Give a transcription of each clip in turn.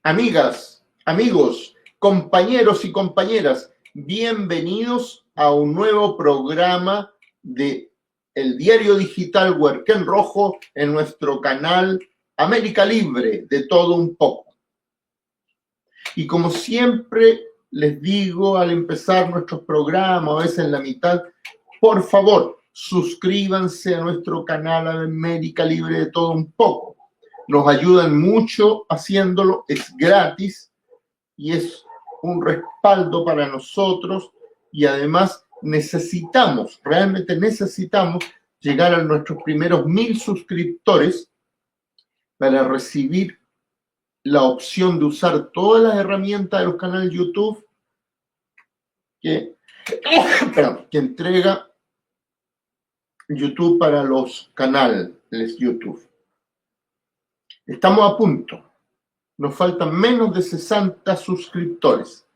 Amigas, amigos, compañeros y compañeras, bienvenidos a un nuevo programa de el diario digital Huerquén Rojo en nuestro canal América Libre, de todo un poco. Y como siempre les digo al empezar nuestros programas, a veces en la mitad, por favor, suscríbanse a nuestro canal América Libre, de todo un poco. Nos ayudan mucho haciéndolo, es gratis y es un respaldo para nosotros, y además realmente necesitamos llegar a nuestros primeros 1000 suscriptores para recibir la opción de usar todas las herramientas de los canales YouTube que entrega YouTube para los canales YouTube. Estamos a punto. Nos faltan menos de 60 suscriptores.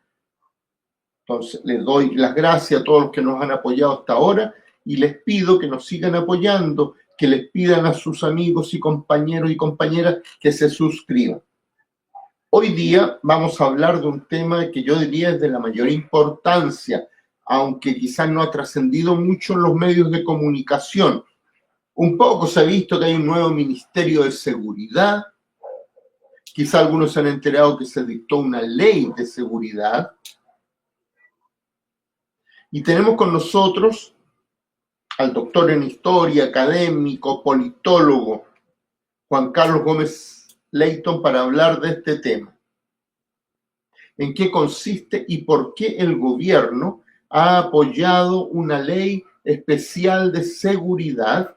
Entonces, les doy las gracias a todos los que nos han apoyado hasta ahora y les pido que nos sigan apoyando, que les pidan a sus amigos y compañeros y compañeras que se suscriban. Hoy día vamos a hablar de un tema que yo diría es de la mayor importancia, aunque quizás no ha trascendido mucho en los medios de comunicación. Un poco se ha visto que hay un nuevo Ministerio de Seguridad. Quizá algunos se han enterado que se dictó una ley de seguridad. Y tenemos con nosotros al doctor en historia, académico, politólogo, Juan Carlos Gómez Leyton, para hablar de este tema. ¿En qué consiste y por qué el gobierno ha apoyado una ley especial de seguridad?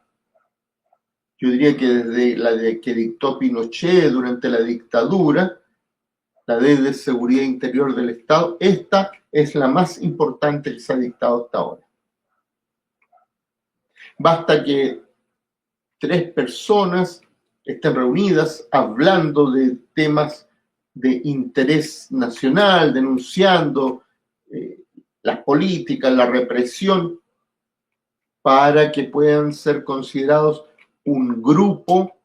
Yo diría que desde la que dictó Pinochet durante la dictadura, la Ley de Seguridad Interior del Estado, esta es la más importante que se ha dictado hasta ahora. Basta que 3 personas estén reunidas hablando de temas de interés nacional, denunciando las políticas, la represión, para que puedan ser considerados un grupo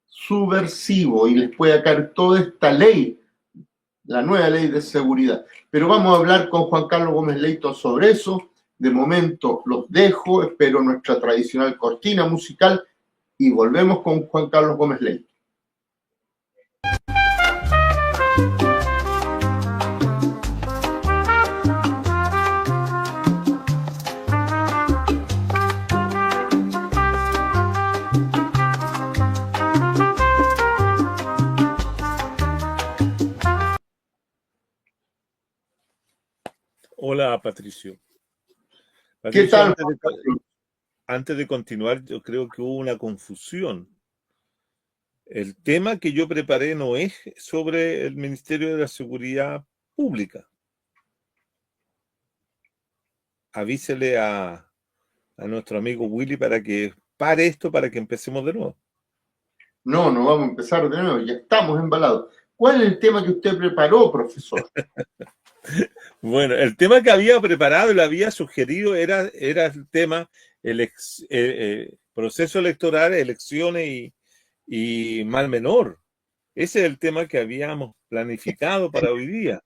subversivo y les pueda caer toda esta ley, la nueva ley de seguridad. Pero vamos a hablar con Juan Carlos Gómez Leyton sobre eso. De momento los dejo, espero nuestra tradicional cortina musical y volvemos con Juan Carlos Gómez Leyton. Hola, Patricio. ¿Qué tal? Antes de continuar, yo creo que hubo una confusión. El tema que yo preparé no es sobre el Ministerio de la Seguridad Pública. Avísele a nuestro amigo Willy para que pare esto, para que empecemos de nuevo. No vamos a empezar de nuevo, ya estamos embalados. ¿Cuál es el tema que usted preparó, profesor? Bueno, el tema que había preparado y le había sugerido era el tema proceso electoral, elecciones y mal menor. Ese es el tema que habíamos planificado para hoy día.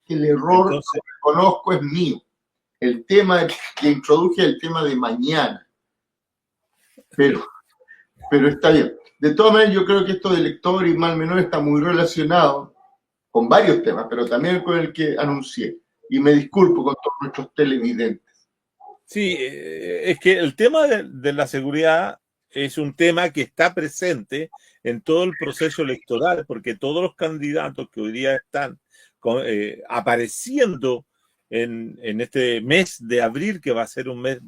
El error, entonces, que reconozco, es mío. El tema que introduje el tema de mañana. Pero está bien. De todas maneras, yo creo que esto de elector y mal menor está muy relacionado con varios temas, pero también con el que anuncié. Y me disculpo con todos nuestros televidentes. Sí, es que el tema de la seguridad es un tema que está presente en todo el proceso electoral, porque todos los candidatos que hoy día están apareciendo en este mes de abril, que va a ser un mes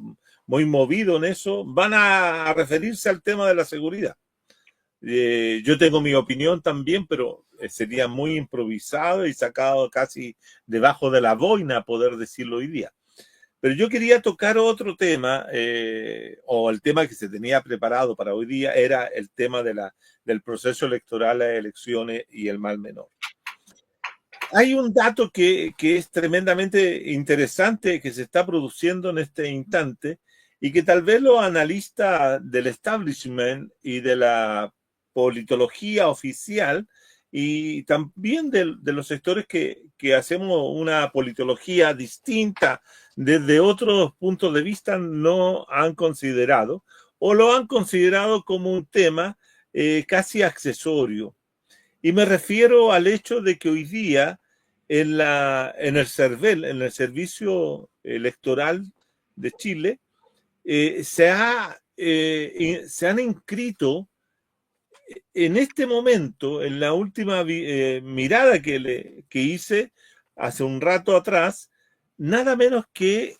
muy movido en eso, van a referirse al tema de la seguridad. Yo tengo mi opinión también, pero sería muy improvisado y sacado casi debajo de la boina poder decirlo hoy día. Pero yo quería tocar otro tema, o el tema que se tenía preparado para hoy día era el tema del proceso electoral, las elecciones y el mal menor. Hay un dato que es tremendamente interesante que se está produciendo en este instante y que tal vez los analistas del establishment y de la politología oficial y también de los sectores que hacemos una politología distinta desde otros puntos de vista no han considerado o lo han considerado como un tema casi accesorio. Y me refiero al hecho de que hoy día en el CERVEL, en el Servicio Electoral de Chile, se han inscrito en este momento, en la última mirada que hice hace un rato atrás, nada menos que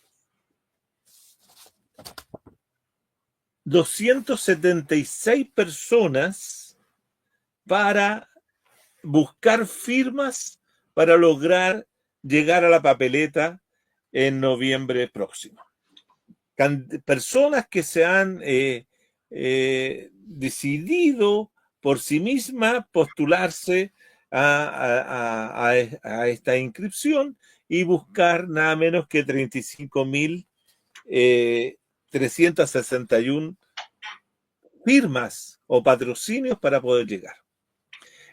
276 personas para buscar firmas para lograr llegar a la papeleta en noviembre próximo. Personas que se han decidido por sí mismas postularse a esta inscripción y buscar nada menos que 35.361 firmas o patrocinios para poder llegar.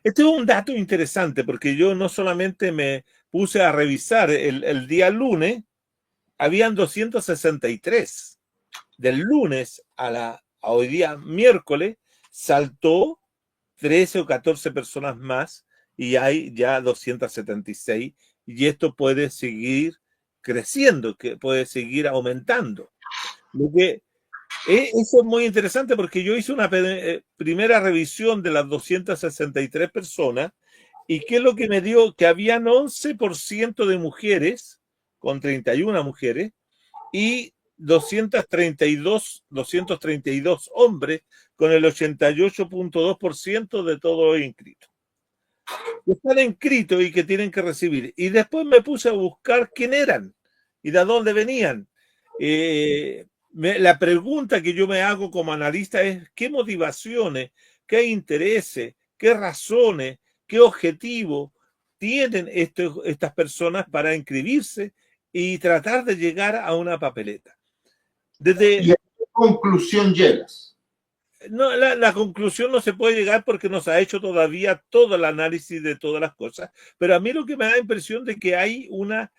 Este es un dato interesante porque yo no solamente me puse a revisar el día lunes, habían 263. Del lunes a hoy día miércoles saltó 13 o 14 personas más y hay ya 276 y esto puede seguir creciendo, que puede seguir aumentando. Lo que eso es muy interesante porque yo hice una primera revisión de las 263 personas y qué es lo que me dio, que habían 11% de mujeres, con 31 mujeres, y 232 hombres, con el 88.2% de todos los inscritos. Están inscritos y que tienen que recibir. Y después me puse a buscar quién eran y de dónde venían. La pregunta que yo me hago como analista es qué motivaciones, qué intereses, qué razones, qué objetivos tienen estas personas para inscribirse y tratar de llegar a una papeleta. ¿Y a qué conclusión llegas? No, la conclusión no se puede llegar porque no se ha hecho todavía todo el análisis de todas las cosas, pero a mí lo que me da la impresión de que hay una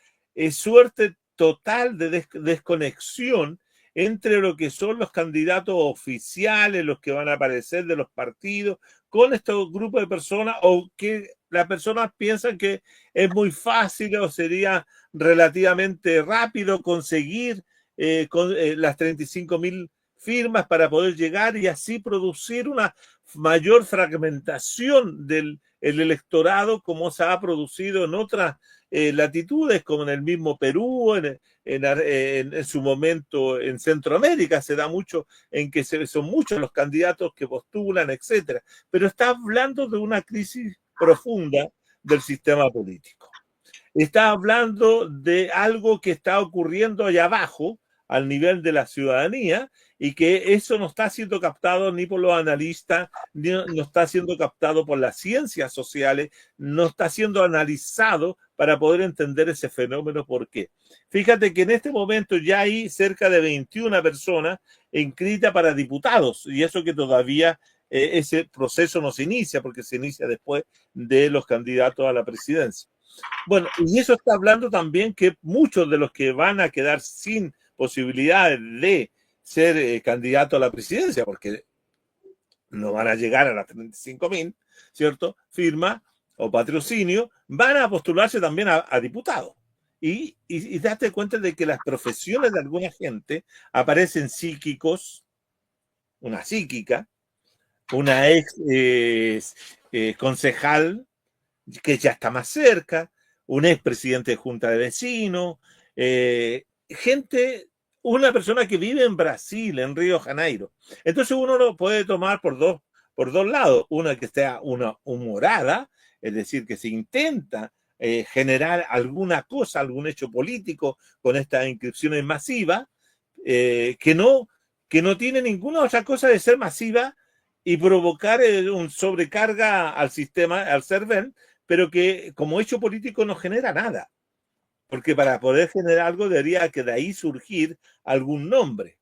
suerte total de desconexión entre lo que son los candidatos oficiales, los que van a aparecer de los partidos, con estos grupos de personas, o que las personas piensan que es muy fácil o sería relativamente rápido conseguir las 35.000 firmas para poder llegar y así producir una mayor fragmentación del electorado como se ha producido en otras latitudes, como en el mismo Perú, en su momento en Centroamérica se da mucho, en que son muchos los candidatos que postulan, etcétera. Pero está hablando de una crisis profunda del sistema político. Está hablando de algo que está ocurriendo allá abajo, al nivel de la ciudadanía, y que eso no está siendo captado ni por los analistas, ni no está siendo captado por las ciencias sociales, no está siendo analizado para poder entender ese fenómeno. ¿Por qué? Fíjate que en este momento ya hay cerca de 21 personas inscritas para diputados, y eso que todavía ese proceso no se inicia, porque se inicia después de los candidatos a la presidencia. Bueno, y eso está hablando también que muchos de los que van a quedar sin posibilidades de ser candidato a la presidencia, porque no van a llegar a las 35.000, ¿cierto? Firma o patrocinio, van a postularse también a diputados. Y date cuenta de que las profesiones de alguna gente aparecen psíquicos, una psíquica, una ex concejal que ya está más cerca, un expresidente de junta de vecinos, una persona que vive en Brasil, en Río de Janeiro. Entonces uno lo puede tomar por dos lados. Una que sea una humorada, es decir, que se intenta generar alguna cosa, algún hecho político con estas inscripciones masivas, que no tiene ninguna otra cosa de ser masiva y provocar un sobrecarga al sistema, al CERVEL, pero que como hecho político no genera nada. Porque para poder generar algo debería que de ahí surgir algún nombre,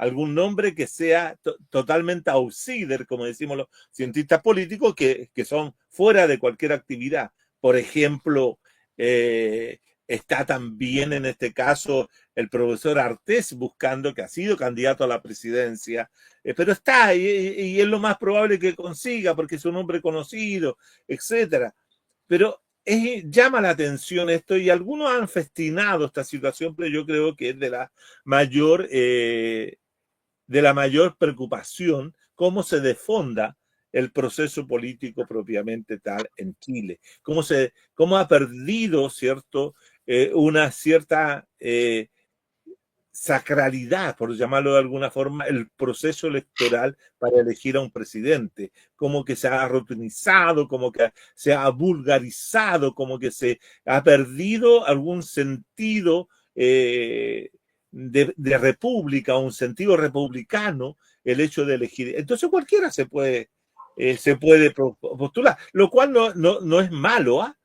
algún nombre que sea totalmente outsider, como decimos los cientistas políticos, que son fuera de cualquier actividad. Por ejemplo, está también en este caso el profesor Artés buscando, que ha sido candidato a la presidencia, pero está, y es lo más probable que consiga, porque es un hombre conocido, etcétera. Pero llama la atención esto, y algunos han festinado esta situación, pero yo creo que es de la mayor preocupación cómo se defonda el proceso político propiamente tal en Chile, cómo ha perdido, ¿cierto?, una cierta sacralidad, por llamarlo de alguna forma, el proceso electoral para elegir a un presidente, como que se ha rutinizado, como que se ha vulgarizado, como que se ha perdido algún sentido de república, un sentido republicano, el hecho de elegir. Entonces cualquiera se puede postular, lo cual no es malo, ¿ah?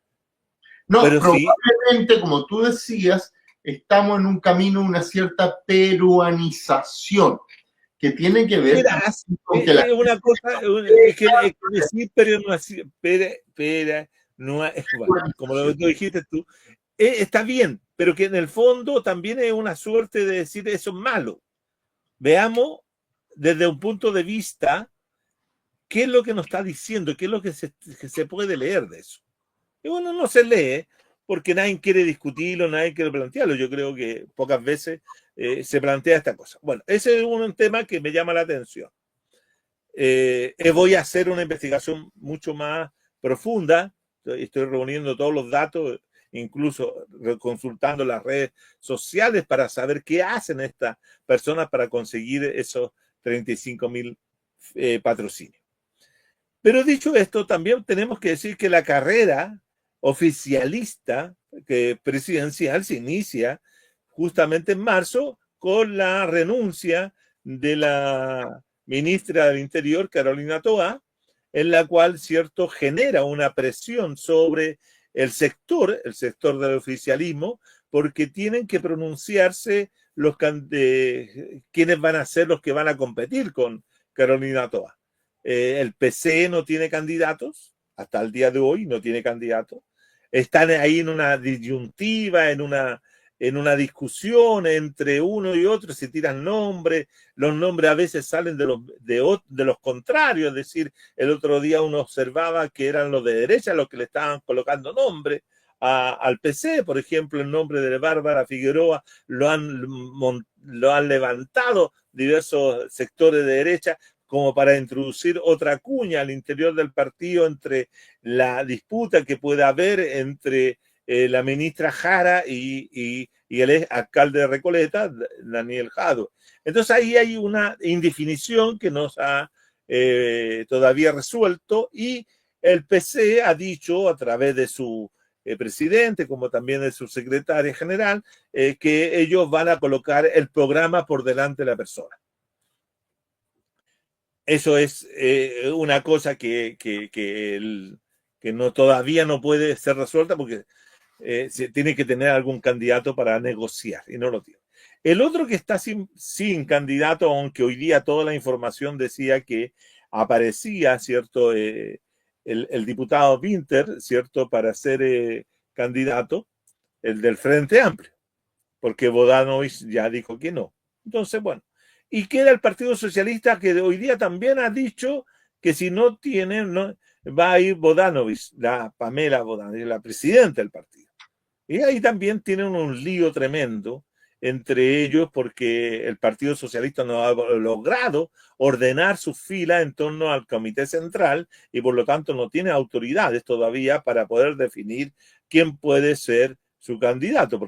No, Pero sí. probablemente, como tú decías, estamos en un camino, una cierta peruanización, que tiene que ver con que es una cosa, es que decir, pero no así, pero no es, bueno, como lo dijiste tú, está bien, pero que en el fondo también es una suerte de decir eso es malo. Veamos desde un punto de vista qué es lo que nos está diciendo, qué es lo que se puede leer de eso. Y bueno, no se lee porque nadie quiere discutirlo, nadie quiere plantearlo. Yo creo que pocas veces se plantea esta cosa. Bueno, ese es un tema que me llama la atención. Voy a hacer una investigación mucho más profunda. Estoy reuniendo todos los datos, incluso consultando las redes sociales para saber qué hacen estas personas para conseguir esos 35.000 patrocinios. Pero dicho esto, también tenemos que decir que la carrera oficialista presidencial se inicia justamente en marzo con la renuncia de la ministra del Interior, Carolina Toá, en la cual, cierto, genera una presión sobre el sector del oficialismo, porque tienen que pronunciarse quiénes van a ser los que van a competir con Carolina Toá. El PC no tiene candidatos, hasta el día de hoy no tiene candidatos. Están ahí en una disyuntiva, en una discusión entre uno y otro, se tiran nombres, los nombres a veces salen de los contrarios, es decir, el otro día uno observaba que eran los de derecha los que le estaban colocando nombre al PC, por ejemplo, el nombre de Bárbara Figueroa lo han levantado diversos sectores de derecha como para introducir otra cuña al interior del partido entre la disputa que pueda haber entre la ministra Jara y el alcalde de Recoleta, Daniel Jadue. Entonces ahí hay una indefinición que no se ha todavía resuelto, y el PC ha dicho a través de su presidente, como también de su secretaria general, que ellos van a colocar el programa por delante de la persona. Eso es una cosa que todavía no puede ser resuelta, porque se tiene que tener algún candidato para negociar, y no lo tiene. El otro que está sin candidato, aunque hoy día toda la información decía que aparecía, ¿cierto?, el diputado Winter, ¿cierto?, para ser candidato, el del Frente Amplio, porque Bodanovich ya dijo que no. Entonces, bueno, y queda el Partido Socialista, que hoy día también ha dicho que si no tiene, va a ir Bodanovich, la Pamela Bodanovich, la presidenta del partido. Y ahí también tienen un lío tremendo entre ellos, porque el Partido Socialista no ha logrado ordenar sus filas en torno al Comité Central, y por lo tanto no tiene autoridades todavía para poder definir quién puede ser su candidato,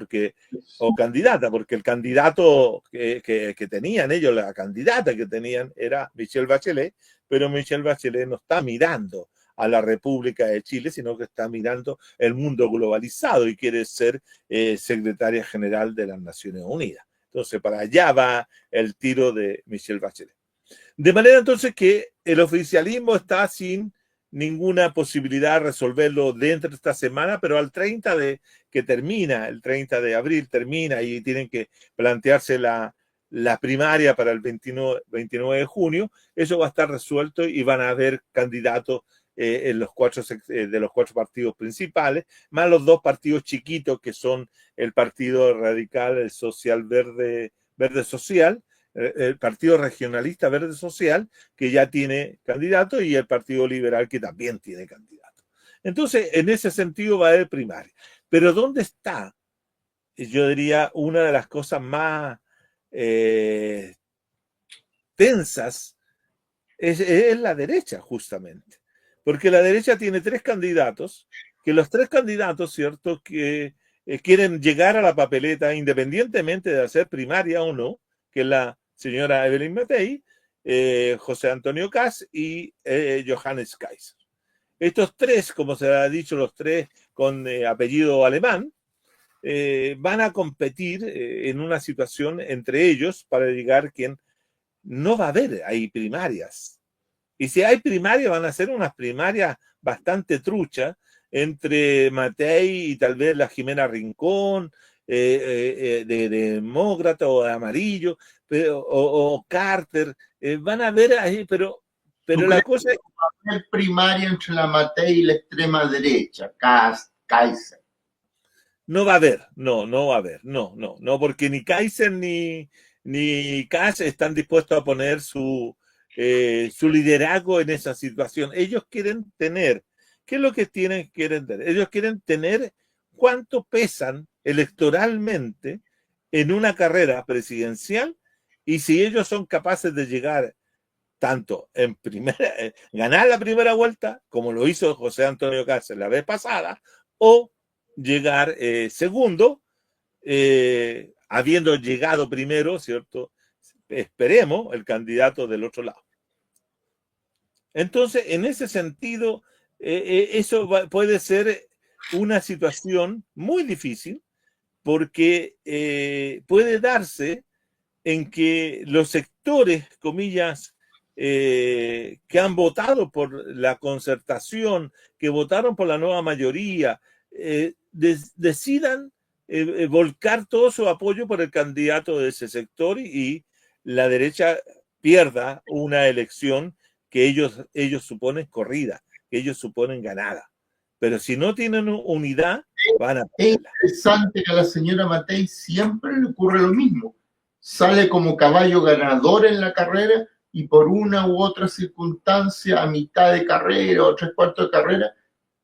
o candidata, porque el candidato que tenían ellos, la candidata que tenían era Michelle Bachelet, pero Michelle Bachelet no está mirando a la República de Chile, sino que está mirando el mundo globalizado y quiere ser secretaria general de las Naciones Unidas. Entonces, para allá va el tiro de Michelle Bachelet. De manera entonces que el oficialismo está sin ninguna posibilidad de resolverlo dentro de esta semana, pero al 30 que termina, el 30 de abril termina, y tienen que plantearse la la primaria para el 29 de junio, eso va a estar resuelto y van a haber candidatos de los cuatro partidos principales, más los dos partidos chiquitos que son el Partido Radical, el Social Verde Social, el Partido Regionalista Verde Social, que ya tiene candidato, y el Partido Liberal, que también tiene candidato. Entonces, en ese sentido va a haber primaria. Pero ¿dónde está? Yo diría una de las cosas más tensas es la derecha, justamente. Porque la derecha tiene tres candidatos, que los tres candidatos, ¿cierto?, que quieren llegar a la papeleta independientemente de hacer primaria o no, que es la señora Evelyn Matthei, José Antonio Kast y Johannes Kaiser. Estos tres, como se ha dicho, los tres con apellido alemán, van a competir en una situación entre ellos para llegar quien no va a haber ahí primarias. Y si hay primarias, van a ser unas primarias bastante truchas entre Matthei y tal vez la Jimena Rincón, de demócrata o de amarillo, o Carter. Van a ver ahí, pero la cosa es... Va a haber primaria entre la Matthei y la extrema derecha, Kast, Kaiser. No va a haber, no va a haber, no, porque ni Kaiser ni Kast están dispuestos a poner su liderazgo en esa situación. Ellos quieren tener, ¿qué es lo que quieren tener? Ellos quieren tener cuánto pesan electoralmente en una carrera presidencial, y si ellos son capaces de llegar tanto en ganar la primera vuelta, como lo hizo José Antonio Kast la vez pasada, o llegar segundo, habiendo llegado primero, ¿cierto? Esperemos, el candidato del otro lado. Entonces, en ese sentido, eso puede ser una situación muy difícil, porque puede darse en que los sectores, comillas, que han votado por la concertación, que votaron por la nueva mayoría, decidan volcar todo su apoyo por el candidato de ese sector, y la derecha pierda una elección que ellos suponen corrida, que ellos suponen ganada. Pero si no tienen unidad, van a perderla. Es interesante que a la señora Matthei siempre le ocurre lo mismo. Sale como caballo ganador en la carrera y por una u otra circunstancia, a mitad de carrera o 3/4 de carrera,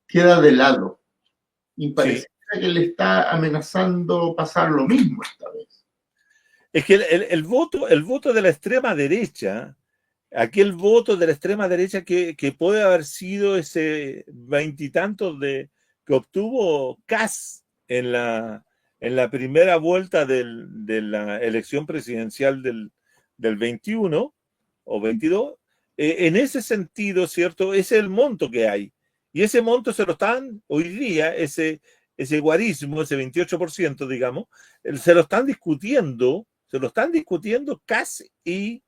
queda de lado. Y parece que le está amenazando pasar lo mismo esta vez. Es que el voto de la extrema derecha, aquel voto de la extrema derecha que puede haber sido ese veintitantos que obtuvo Kast en la primera vuelta de la elección presidencial del 21 o 22, en ese sentido, ¿cierto? Ese es el monto que hay. Y ese monto se lo están, hoy día, ese guarismo, ese 28%, digamos, se lo están discutiendo Kast y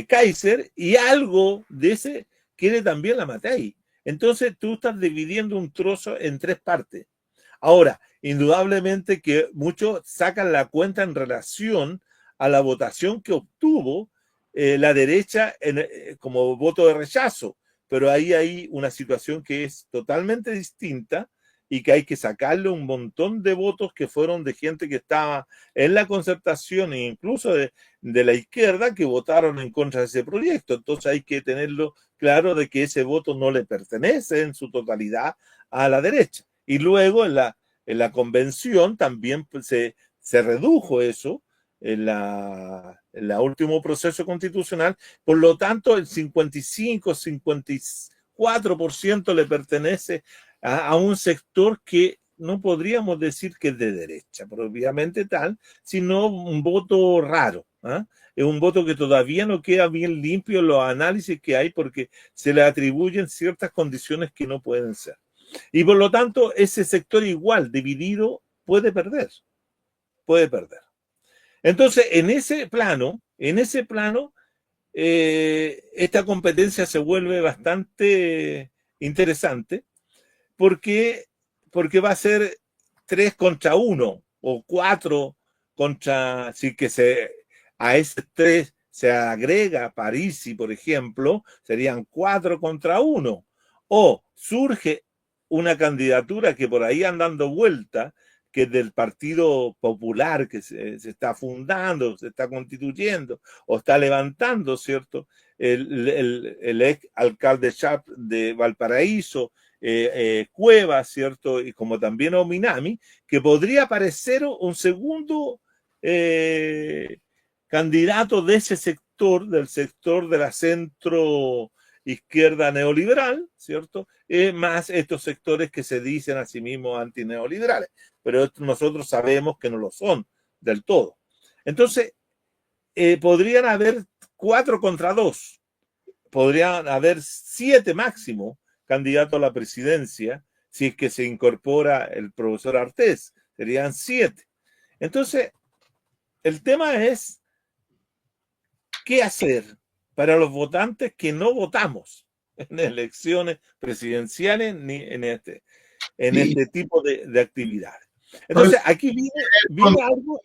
Kaiser, y algo de ese quiere también la Matthei. Entonces tú estás dividiendo un trozo en tres partes. Ahora, indudablemente que muchos sacan la cuenta en relación a la votación que obtuvo la derecha como voto de rechazo, pero ahí hay una situación que es totalmente distinta y que hay que sacarle un montón de votos que fueron de gente que estaba en la concertación e incluso de la izquierda, que votaron en contra de ese proyecto. Entonces hay que tenerlo claro de que ese voto no le pertenece en su totalidad a la derecha. Y luego en la convención también se redujo eso en la último proceso constitucional. Por lo tanto, el 55-54% le pertenece a un sector que no podríamos decir que es de derecha, propiamente tal, sino un voto raro. Es un voto que todavía no queda bien limpio en los análisis que hay, porque se le atribuyen ciertas condiciones que no pueden ser. Y por lo tanto, ese sector igual, dividido, puede perder. Entonces, en ese plano, esta competencia se vuelve bastante interesante, porque va a ser 3 contra 1, o 4 contra, si que a ese 3 se agrega Parisi, por ejemplo, serían 4 contra 1. O surge una candidatura que por ahí han dando vuelta, que es del Partido Popular, que se está fundando, se está constituyendo, o está levantando, ¿cierto? El ex alcalde Sharp de Valparaíso, Cuevas, ¿cierto? Y como también Ominami, que podría aparecer un segundo candidato de ese sector, del sector de la centro izquierda neoliberal, ¿cierto? Más estos sectores que se dicen a sí mismos antineoliberales, pero nosotros sabemos que no lo son del todo. Entonces, podrían haber 4 contra 2, podrían haber 7 máximo candidatos a la presidencia, si es que se incorpora el profesor Artés, serían 7. Entonces, el tema es qué hacer para los votantes que no votamos en elecciones presidenciales ni en este tipo de actividades. Entonces, aquí viene algo.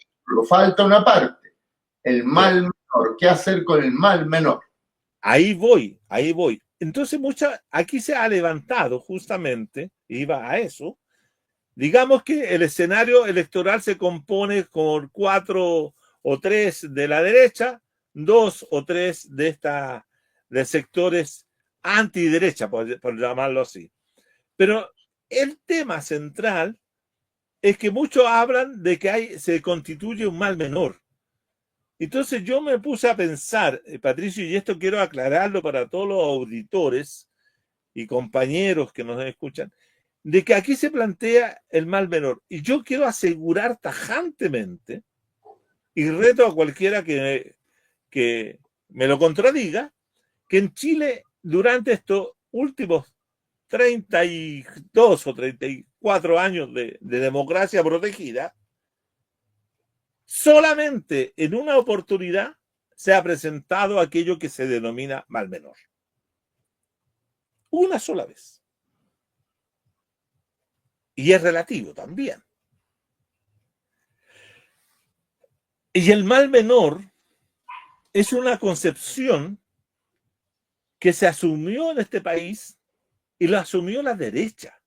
Falta una parte, el mal menor. ¿Qué hacer con el mal menor? Ahí voy. Entonces, aquí se ha levantado justamente, iba a eso, digamos que el escenario electoral se compone por 4 o 3 de la derecha, 2 o 3 de sectores antiderecha, por llamarlo así. Pero el tema central es que muchos hablan de que se constituye un mal menor. Entonces yo me puse a pensar, Patricio, y esto quiero aclararlo para todos los auditores y compañeros que nos escuchan, de que aquí se plantea el mal menor. Y yo quiero asegurar tajantemente, y reto a cualquiera que me lo contradiga, que en Chile, durante estos últimos 32 o 34 años de democracia protegida, solamente en una oportunidad se ha presentado aquello que se denomina mal menor. Una sola vez. Y es relativo también. Y el mal menor es una concepción que se asumió en este país y lo asumió la derecha.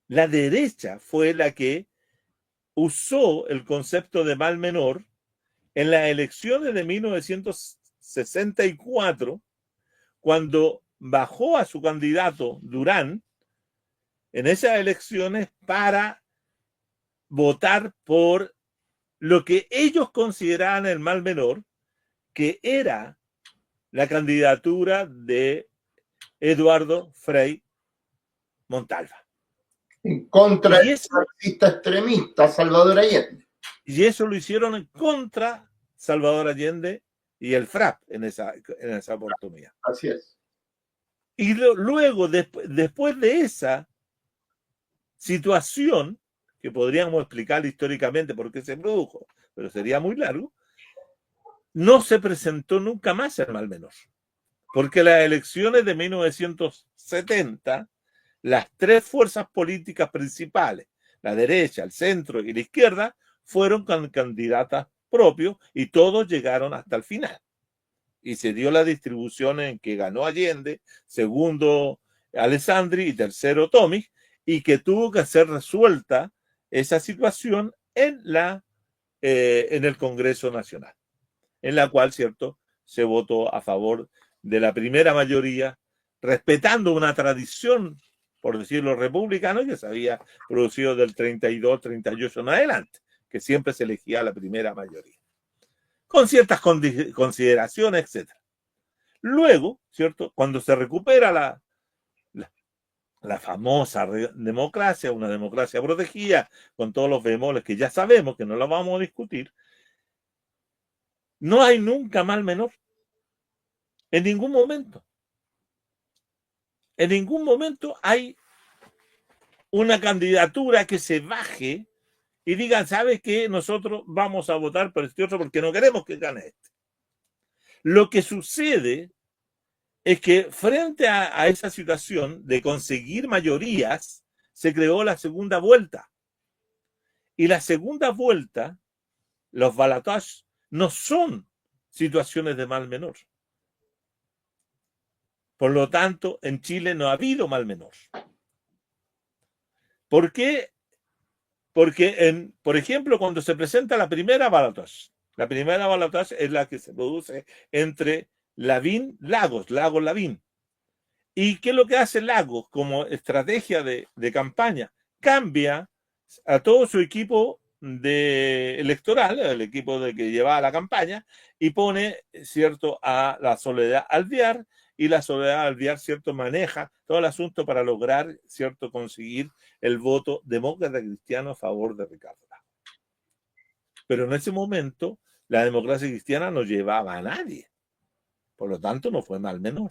La derecha fue la que usó el concepto de mal menor en las elecciones de 1964, cuando bajó a su candidato Durán en esas elecciones para votar por lo que ellos consideraban el mal menor, que era la candidatura de Eduardo Frei Montalva. En contra del marxista extremista Salvador Allende. Y eso lo hicieron en contra Salvador Allende y el FRAP en esa oportunidad. Así es. Y luego, después de esa situación, que podríamos explicar históricamente por qué se produjo, pero sería muy largo, no se presentó nunca más el mal menor. Porque las elecciones de 1970, las 3 fuerzas políticas principales, la derecha, el centro y la izquierda, fueron candidatas propios y todos llegaron hasta el final. Y se dio la distribución en que ganó Allende, segundo Alessandri y tercero Tomic, y que tuvo que ser resuelta esa situación en el Congreso Nacional, en la cual, cierto, se votó a favor de la primera mayoría, respetando una tradición, por decirlo, republicana, que se había producido del 32, 38 en adelante, que siempre se elegía la primera mayoría, con ciertas consideraciones, etc. Luego, ¿cierto?, cuando se recupera la famosa democracia, una democracia protegida, con todos los bemoles que ya sabemos, que no la vamos a discutir, no hay nunca mal menor. En ningún momento. En ningún momento hay una candidatura que se baje y digan, ¿sabe qué? Nosotros vamos a votar por este otro porque no queremos que gane este. Lo que sucede es que frente a esa situación de conseguir mayorías, se creó la segunda vuelta, Y la segunda vuelta, los balotajes, no son situaciones de mal menor. Por lo tanto, en Chile no ha habido mal menor. ¿Por qué? Porque, por ejemplo, cuando se presenta la primera balotaje es la que se produce entre Lagos-Lavín. ¿Y qué es lo que hace Lagos como estrategia de campaña? Cambia a todo su equipo electoral, el equipo que llevaba la campaña, y pone, cierto, a la Soledad Alvear, y la Soledad Alvear, cierto, maneja todo el asunto para lograr, cierto, conseguir el voto demócrata cristiano a favor de Ricardo Lagos. Pero en ese momento la democracia cristiana no llevaba a nadie. Por lo tanto, no fue mal menor.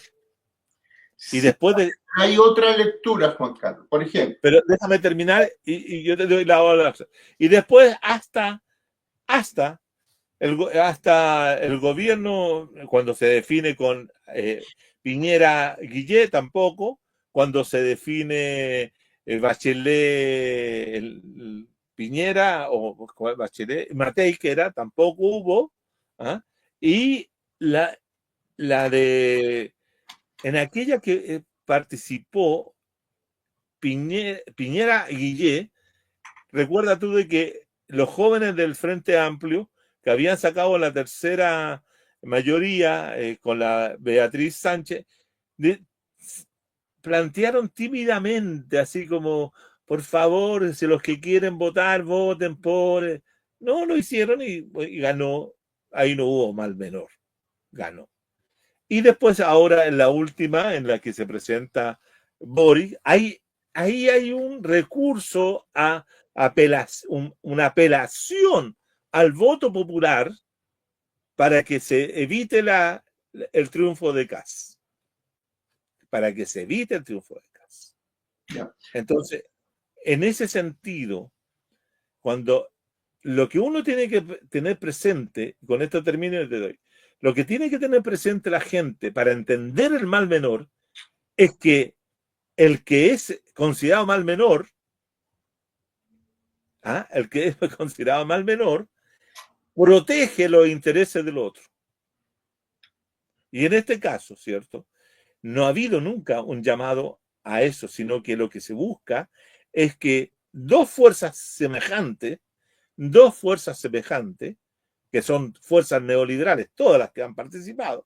Y después de... Hay otra lectura, Juan Carlos, por ejemplo. Pero déjame terminar y yo te doy la hora. Y después hasta el gobierno, cuando se define con Piñera Guillé, tampoco. Cuando se define Bachelet Piñera o Bachelet Matei, que era, tampoco hubo. ¿Ah? Y la de... En aquella que participó Piñera Guillé, recuerda tú de que los jóvenes del Frente Amplio, que habían sacado la tercera mayoría con la Beatriz Sánchez, plantearon tímidamente, así como, por favor, si los que quieren votar, voten por... No, lo hicieron y ganó. Ahí no hubo mal menor. Ganó. Y después ahora en la última, en la que se presenta Boric, ahí hay un recurso a una apelación al voto popular para que se evite el triunfo de Kast. Para que se evite el triunfo de Kast. Yeah. Entonces, en ese sentido, cuando lo que uno tiene que tener presente, con esto termino y te doy, lo que tiene que tener presente la gente para entender el mal menor es que el que es considerado mal menor, el que es considerado mal menor, protege los intereses del otro. Y en este caso, ¿cierto? No ha habido nunca un llamado a eso, sino que lo que se busca es que dos fuerzas semejantes, que son fuerzas neoliberales, todas las que han participado,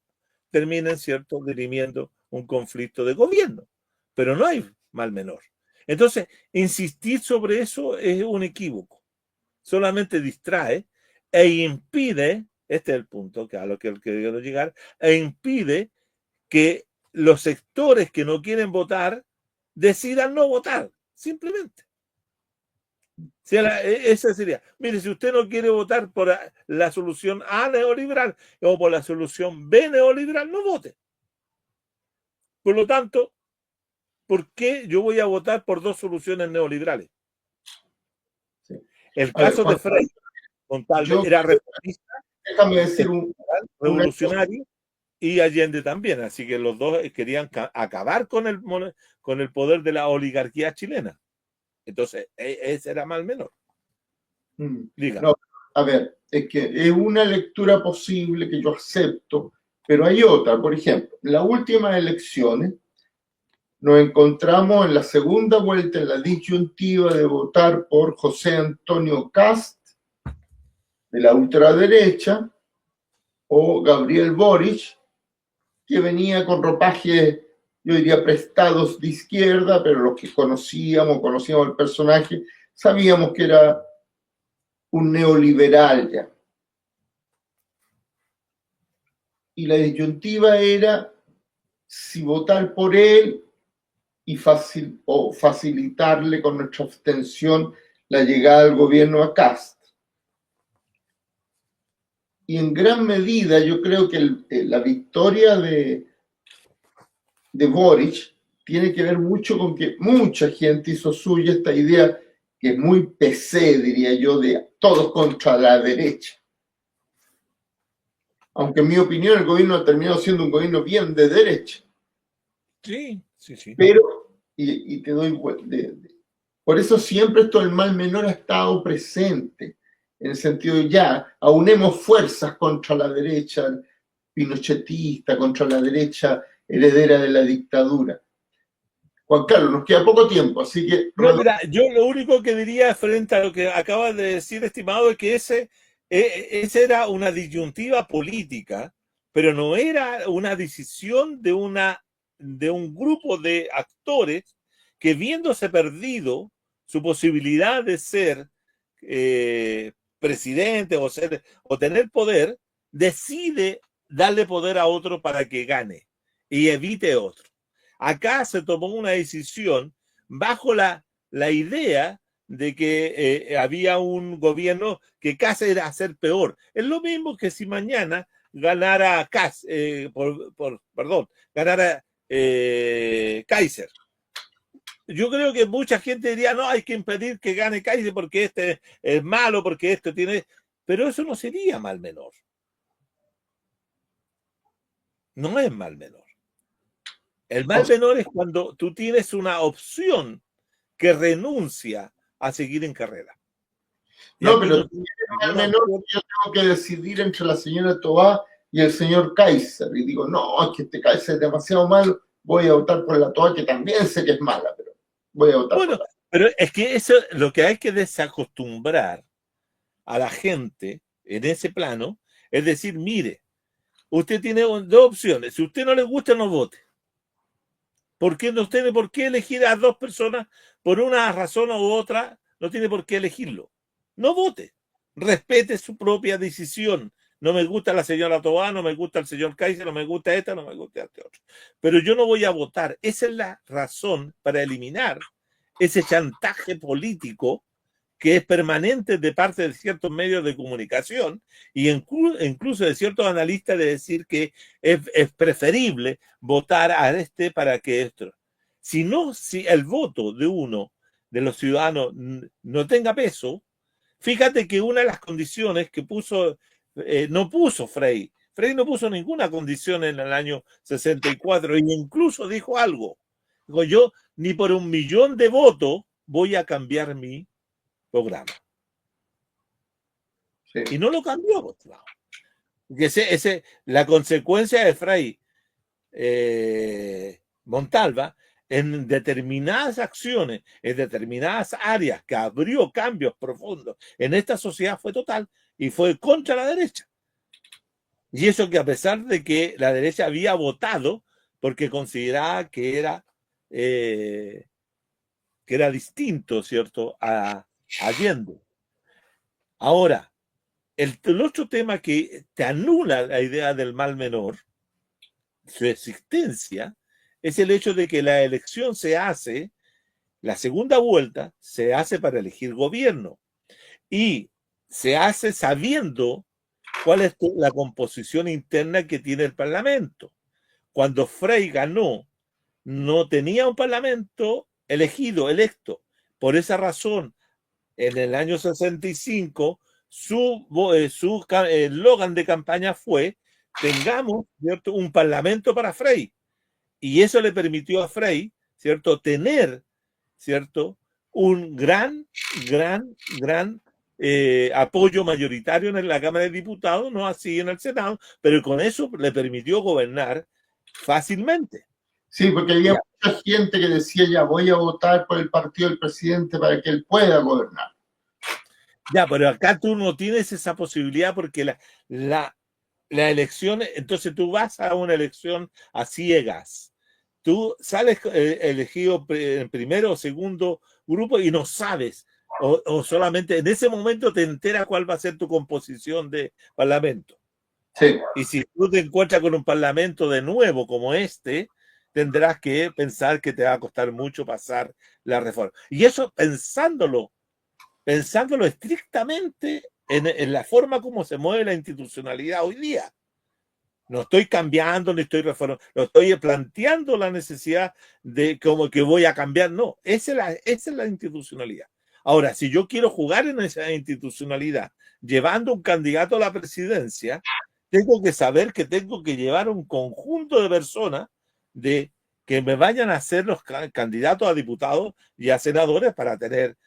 terminen, ¿cierto?, dirimiendo un conflicto de gobierno. Pero no hay mal menor. Entonces, insistir sobre eso es un equívoco. Solamente distrae e impide, este es el punto a lo que quiero llegar, e impide que los sectores que no quieren votar decidan no votar, simplemente. Esa sería, mire, si usted no quiere votar por la solución A neoliberal o por la solución B neoliberal, no vote. Por lo tanto, ¿por qué yo voy a votar por dos soluciones neoliberales? Sí. El caso de Frey Montalva era reformista, déjame decir revolucionario, y Allende también. Así que los dos querían acabar con el poder de la oligarquía chilena. Entonces, ese era mal menor. Diga. No, a ver, es que es una lectura posible que yo acepto, pero hay otra. Por ejemplo, en las últimas elecciones nos encontramos en la segunda vuelta, en la disyuntiva de votar por José Antonio Kast, de la ultraderecha, o Gabriel Boric, que venía con ropajes, yo diría, prestados de izquierda, pero los que conocíamos el personaje, sabíamos que era un neoliberal ya. Y la disyuntiva era si votar por él o facilitarle con nuestra abstención la llegada al gobierno a Kast. Y en gran medida yo creo que la victoria de Boric tiene que ver mucho con que mucha gente hizo suya esta idea que es muy PC, diría yo, de todos contra la derecha. Aunque en mi opinión el gobierno ha terminado siendo un gobierno bien de derecha. Sí, sí, sí. Pero, y te doy Por eso siempre esto del mal menor ha estado presente, en el sentido de ya, aunemos fuerzas contra la derecha pinochetista, contra la derecha heredera de la dictadura. Juan Carlos, nos queda poco tiempo, así que... No, mira, yo lo único que diría frente a lo que acabas de decir, estimado, es que ese era una disyuntiva política, pero no era una decisión de un grupo de actores que, viéndose perdido su posibilidad de ser presidente o tener poder, decide darle poder a otro para que gane y evite otro. Acá se tomó una decisión bajo la idea de que había un gobierno que casi era hacer peor. Es lo mismo que si mañana ganara ganara Kaiser. Yo creo que mucha gente diría, no, hay que impedir que gane Kaiser porque este es malo, porque esto tiene... Pero eso no sería mal menor. No es mal menor. El mal menor es cuando tú tienes una opción que renuncia a seguir en carrera. No, pero al menor yo tengo que decidir entre la señora Tobá y el señor Kaiser. Y digo, no, es que este Kaiser es demasiado malo, voy a votar por la Tobá, que también sé que es mala, pero voy a votar por la. Pero es que eso lo que hay que desacostumbrar a la gente en ese plano, es decir, mire, usted tiene dos opciones. Si a usted no le gusta, no vote. Porque no tiene por qué elegir a dos personas por una razón u otra, no tiene por qué elegirlo. No vote. Respete su propia decisión. No me gusta la señora Tobá, no me gusta el señor Kaiser, no me gusta esta, no me gusta este otro. Pero yo no voy a votar. Esa es la razón para eliminar ese chantaje político que es permanente de parte de ciertos medios de comunicación y incluso de ciertos analistas de decir que es preferible votar a este para que esto. Si el voto de uno de los ciudadanos no tenga peso, fíjate que una de las condiciones que no puso Frei no puso ninguna condición en el año 64 e incluso dijo algo. Digo, yo ni por 1 millón de votos voy a cambiar mi programa. Sí. Y no lo cambió. La consecuencia de Fray Montalva en determinadas acciones, en determinadas áreas que abrió cambios profundos en esta sociedad fue total y fue contra la derecha. Y eso que a pesar de que la derecha había votado porque consideraba que era distinto, ¿cierto?, a Allende. Ahora, el otro tema que te anula la idea del mal menor, su existencia, es el hecho de que la elección la segunda vuelta se hace para elegir gobierno y se hace sabiendo cuál es la composición interna que tiene el Parlamento. Cuando Frei ganó, no tenía un Parlamento electo. Por esa razón, en el año 65, su eslogan de campaña fue: tengamos, ¿cierto?, un parlamento para Frei. Y eso le permitió a Frei, ¿cierto?, tener, ¿cierto?, un gran apoyo mayoritario en la Cámara de Diputados, no así en el Senado, pero con eso le permitió gobernar fácilmente. Sí, porque había mucha gente que decía, ya voy a votar por el partido del presidente para que él pueda gobernar. Ya, pero acá tú no tienes esa posibilidad porque la elección, entonces tú vas a una elección a ciegas. Tú sales elegido en primero o segundo grupo y no sabes, o solamente en ese momento te enteras cuál va a ser tu composición de parlamento. Sí. Y si tú te encuentras con un parlamento de nuevo como este, tendrás que pensar que te va a costar mucho pasar la reforma. Y eso pensándolo estrictamente en la forma como se mueve la institucionalidad hoy día. No estoy cambiando, ni estoy reformando, no estoy planteando la necesidad de como que voy a cambiar, no, esa es la institucionalidad. Ahora, si yo quiero jugar en esa institucionalidad, llevando un candidato a la presidencia, tengo que saber que tengo que llevar un conjunto de personas de que me vayan a ser los candidatos a diputados y a senadores para tener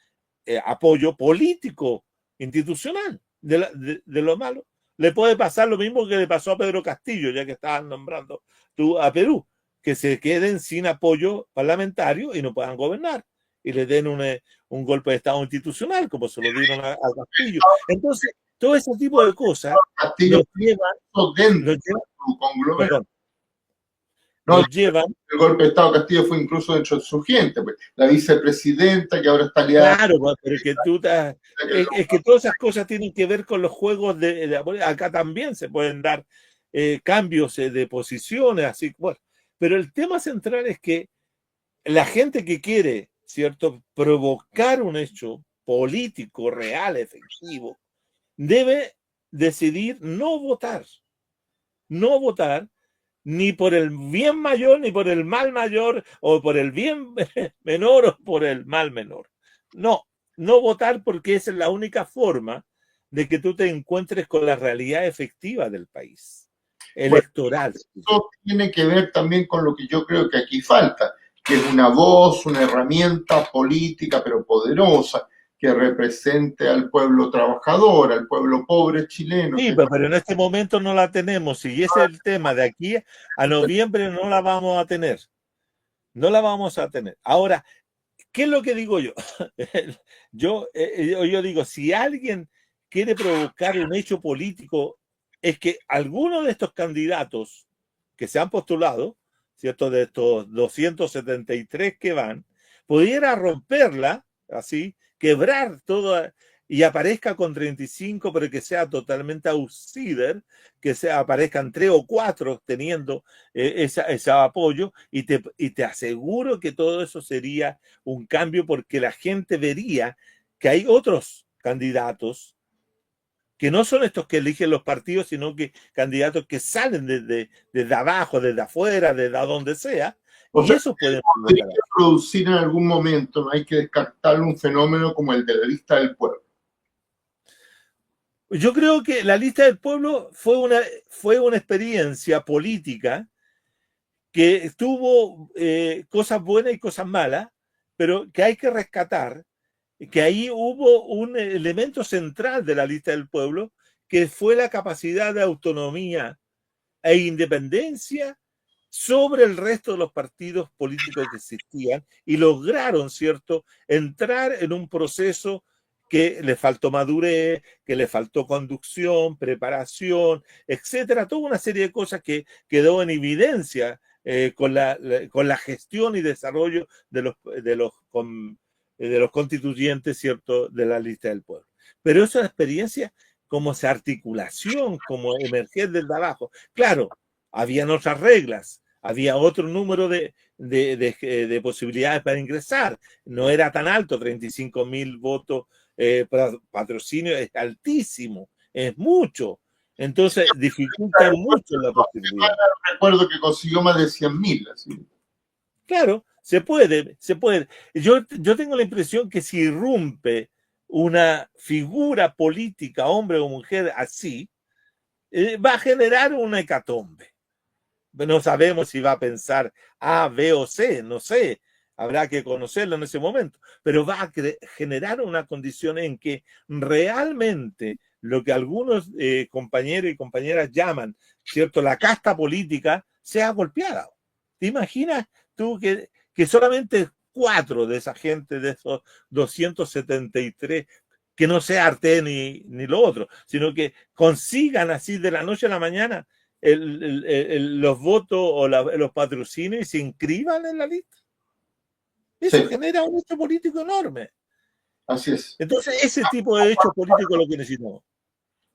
apoyo político, institucional, de lo malo. Le puede pasar lo mismo que le pasó a Pedro Castillo, ya que estaban nombrando tú a Perú, que se queden sin apoyo parlamentario y no puedan gobernar, y le den un golpe de Estado institucional, como se lo dieron a Castillo. Entonces, todo ese tipo de cosas Castillo los llevan. El golpe de Estado de Castillo fue incluso dentro de su gente, pues. La vicepresidenta que ahora está aliada. Claro, pero que es que todas esas cosas tienen que ver con los juegos acá también se pueden dar cambios de posiciones, así, bueno. Pero el tema central es que la gente que quiere, ¿cierto?, provocar un hecho político real, efectivo, debe decidir no votar ni por el bien mayor, ni por el mal mayor, o por el bien menor, o por el mal menor. No votar, porque esa es la única forma de que tú te encuentres con la realidad efectiva del país, electoral. Bueno, eso tiene que ver también con lo que yo creo que aquí falta, que es una voz, una herramienta política, pero poderosa, que represente al pueblo trabajador, al pueblo pobre chileno. Sí, pero en este momento no la tenemos, y ese es el tema. De aquí a noviembre no la vamos a tener. No la vamos a tener. Ahora, ¿qué es lo que digo yo? Yo digo, si alguien quiere provocar un hecho político, es que algunos de estos candidatos que se han postulado, ¿cierto?, de estos 273 que van, pudiera romperla, así, quebrar todo y aparezca con 35, pero que sea totalmente outsider, que aparezcan 3 o 4 teniendo ese apoyo, y te aseguro que todo eso sería un cambio, porque la gente vería que hay otros candidatos que no son estos que eligen los partidos, sino que candidatos que salen desde abajo, desde afuera, desde donde sea, y eso puede producir en algún momento. No hay que descartar un fenómeno como el de la lista del pueblo. Yo creo que la lista del pueblo fue una experiencia política que tuvo cosas buenas y cosas malas, pero que hay que rescatar, que ahí hubo un elemento central de la lista del pueblo, que fue la capacidad de autonomía e independencia sobre el resto de los partidos políticos que existían, y lograron, ¿cierto?, entrar en un proceso que le faltó madurez, que le faltó conducción, preparación, etcétera, toda una serie de cosas que quedó en evidencia con la gestión y desarrollo de los constituyentes, ¿cierto?, de la lista del pueblo. Pero esa experiencia, como esa articulación, como emerger desde abajo, claro, habían otras reglas, había otro número de posibilidades para ingresar, no era tan alto, 35.000 votos patrocinio es altísimo, es mucho, entonces dificulta mucho la posibilidad. Recuerdo que consiguió más de 100.000, así. Claro, se puede. Yo tengo la impresión que si irrumpe una figura política, hombre o mujer, así, va a generar una hecatombe. No sabemos si va a pensar A, B o C, no sé, habrá que conocerlo en ese momento, pero va a generar una condición en que realmente lo que algunos compañeros y compañeras llaman, ¿cierto?, la casta política, sea golpeada. ¿Te imaginas tú que solamente 4 de esa gente, de esos 273, que no sea Arte ni lo otro, sino que consigan así de la noche a la mañana los votos o los patrocinios y se inscriban en la lista? Eso genera un hecho político enorme. Así es. Entonces, ese tipo de hechos políticos es lo que necesitamos.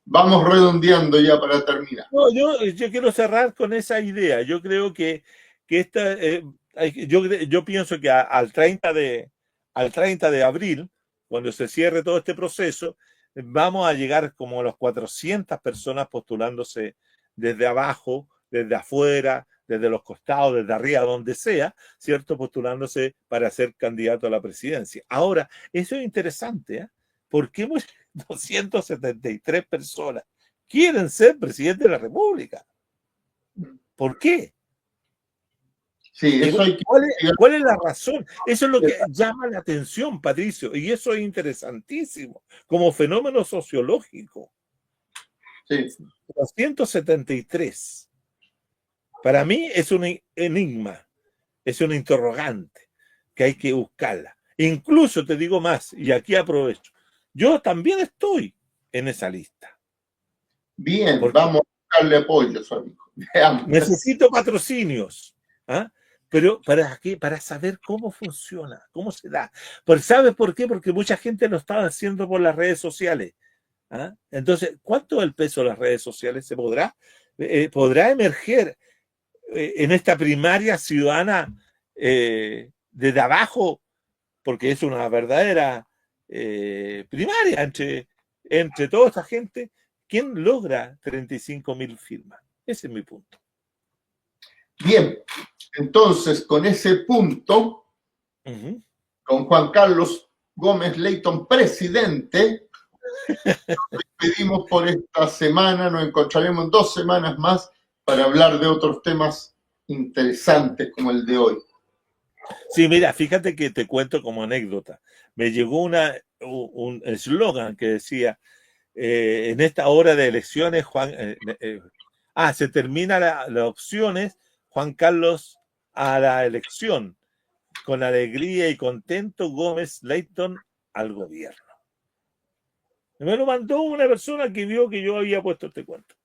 Vamos redondeando ya para terminar. No, yo quiero cerrar con esa idea. Yo creo que esta, yo pienso que al 30 de abril, cuando se cierre todo este proceso, vamos a llegar como a las 400 personas postulándose desde abajo, desde afuera, desde los costados, desde arriba, donde sea, ¿cierto?, postulándose para ser candidato a la presidencia. Ahora, eso es interesante, ¿eh? ¿Por qué 273 personas quieren ser presidente de la República? ¿Por qué? Sí, eso hay que... ¿Cuál es la razón? Eso es lo que llama la atención, Patricio, y eso es interesantísimo como fenómeno sociológico. Sí. 273. Para mí es un enigma, es una interrogante que hay que buscarla. Incluso te digo más, y aquí aprovecho, yo también estoy en esa lista. Bien, vamos a darle apoyo, su amigo. Veamos. Necesito patrocinios, ¿ah? Pero ¿para qué? Para saber cómo funciona, cómo se da. ¿Sabes por qué? Porque mucha gente lo está haciendo por las redes sociales. ¿Ah? Entonces, ¿cuánto es el peso de las redes sociales? ¿Se podrá emerger en esta primaria ciudadana desde abajo? Porque es una verdadera primaria entre toda esta gente. ¿Quién logra 35.000 firmas? Ese es mi punto. Bien, entonces con ese punto, con Juan Carlos Gómez Leyton, presidente, nos despedimos por esta semana. Nos encontraremos en 2 semanas más para hablar de otros temas interesantes como el de hoy. Sí, mira, fíjate que te cuento como anécdota. Me llegó un eslogan que decía, en esta hora de elecciones, se terminan las opciones, Juan Carlos a la elección. Con alegría y contento, Gómez Leyton al gobierno. Me lo mandó una persona que vio que yo había puesto este cuento.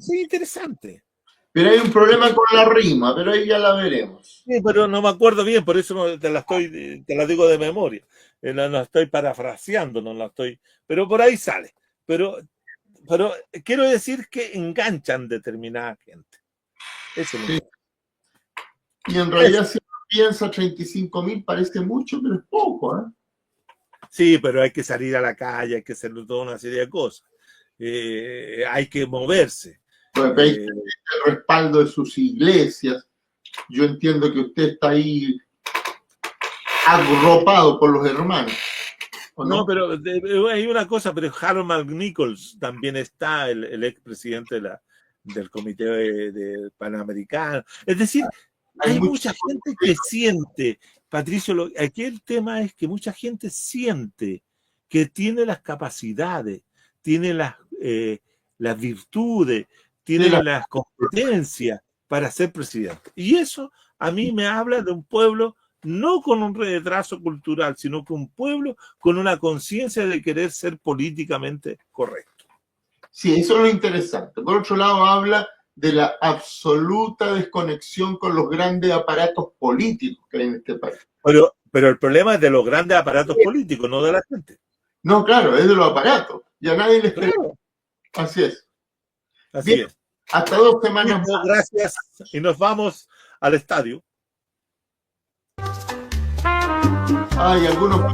Sí, interesante. Pero hay un problema con la rima, pero ahí ya la veremos. Sí, pero no me acuerdo bien, por eso te la digo de memoria. No estoy parafraseando, pero por ahí sale. Pero quiero decir que enganchan determinada gente. Eso sí. Y en realidad, si uno piensa, 35.000 parece mucho, pero es poco, ¿eh? Sí, pero hay que salir a la calle, hay que hacer toda una serie de cosas. Hay que moverse. Pues veis el respaldo de sus iglesias. Yo entiendo que usted está ahí arropado por los hermanos. No, pero hay una cosa, pero Harold McNichols también está, el expresidente del Comité de Panamericano. Es decir, hay mucha gente que siente, Patricio, aquí el tema es que mucha gente siente que tiene las capacidades, tiene las virtudes, tiene las competencias para ser presidente. Y eso a mí me habla de un pueblo no con un retraso cultural, sino que un pueblo con una conciencia de querer ser políticamente correcto. Sí, eso es lo interesante. Por otro lado, habla de la absoluta desconexión con los grandes aparatos políticos que hay en este país. Pero el problema es de los grandes aparatos políticos, no de la gente. No, claro, es de los aparatos. Y a nadie les cree. Claro. Así es. Así Bien, es. hasta 2 semanas más. Gracias. Y nos vamos al estadio. Hay algunos...